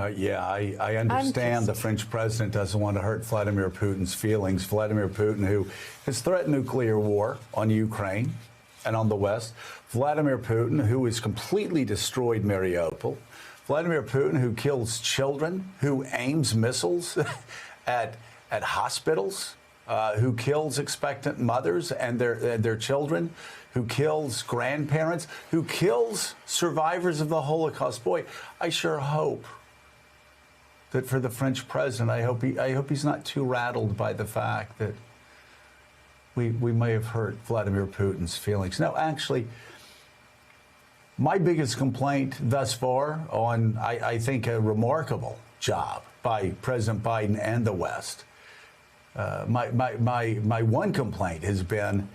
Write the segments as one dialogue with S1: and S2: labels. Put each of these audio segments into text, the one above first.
S1: Yeah, I understand the French president doesn't want to hurt Vladimir Putin's feelings. Vladimir Putin, who has threatened nuclear war on Ukraine and on the West. Vladimir Putin, who has completely destroyed Mariupol. Vladimir Putin, who kills children, who aims missiles at hospitals, who kills expectant mothers and their children, who kills grandparents, who kills survivors of the Holocaust. Boy, I sure hope that for the French president, I hope he's not too rattled by the fact that we may have hurt Vladimir Putin's feelings. No, actually, my biggest complaint thus far on, I think, a remarkable job by President Biden and the West. My one complaint has been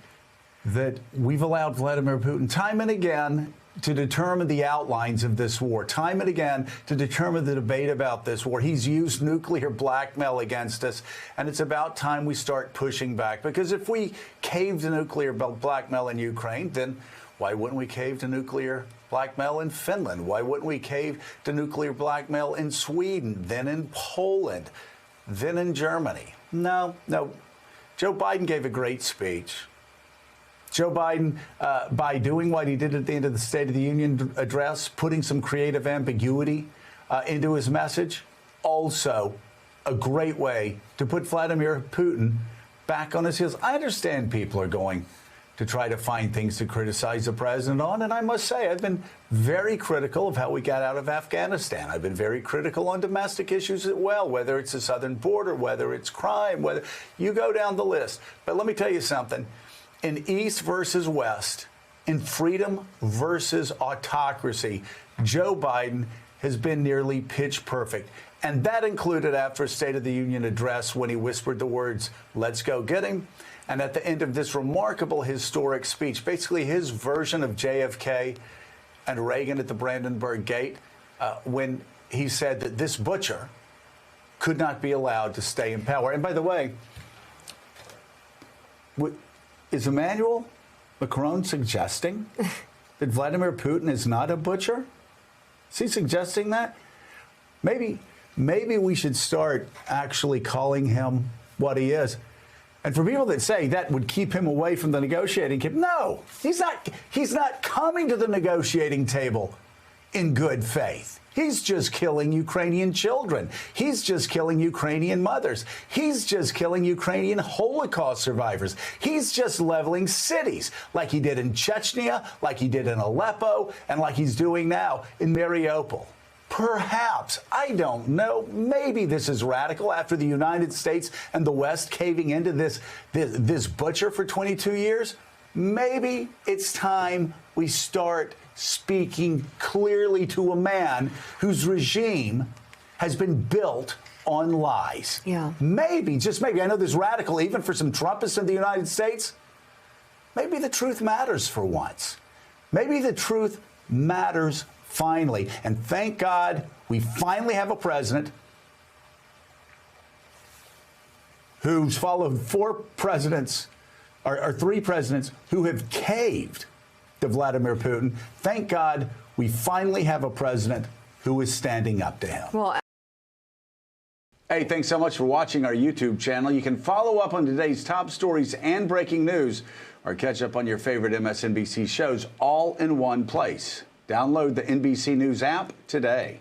S1: that we've allowed Vladimir Putin time and again to determine the outlines of this war, time and again to determine the debate about this war. He's used nuclear blackmail against us, and it's about time we start pushing back. Because if we cave to nuclear blackmail in Ukraine, then why wouldn't we cave to nuclear blackmail in Finland? Why wouldn't we cave to nuclear blackmail in Sweden, then in Poland, then in Germany? No. Joe Biden gave a great speech. Joe Biden, by doing what he did at the end of the State of the Union address, putting some creative ambiguity into his message, also a great way to put Vladimir Putin back on his heels. I understand people are going to try to find things to criticize the president on, and I must say I've been very critical of how we got out of Afghanistan. I've been very critical on domestic issues as well, whether it's the southern border, whether it's crime, whether you go down the list. But let me tell you something. In East versus West, in freedom versus autocracy, Joe Biden has been nearly pitch perfect. And that included after a State of the Union address when he whispered the words, "Let's go get him." And at the end of this remarkable historic speech, basically his version of JFK and Reagan at the Brandenburg Gate, when he said that this butcher could not be allowed to stay in power. And by the way, is Emmanuel Macron suggesting that Vladimir Putin is not a butcher? Is he suggesting that? Maybe we should start actually calling him what he is. And for people that say that would keep him away from the negotiating table, no, he's not coming to the negotiating table in good faith. He's just killing Ukrainian children. He's just killing Ukrainian mothers. He's just killing Ukrainian Holocaust survivors. He's just leveling cities like he did in Chechnya, like he did in Aleppo, and like he's doing now in Mariupol. Perhaps, I don't know, maybe this is radical after the United States and the West caving into this butcher for 22 years. Maybe it's time we start speaking clearly to a man whose regime has been built on lies.
S2: Yeah.
S1: Maybe, just maybe, I know this is radical even for some Trumpists in the United States. Maybe the truth matters for once. Maybe the truth matters finally. And thank God we finally have a president who's followed three presidents who have caved to Vladimir Putin. Thank God we finally have a president who is standing up to him.
S2: Well,
S1: hey, thanks so much for watching our YouTube channel. You can follow up on today's top stories and breaking news or catch up on your favorite MSNBC shows all in one place. Download the NBC News app today.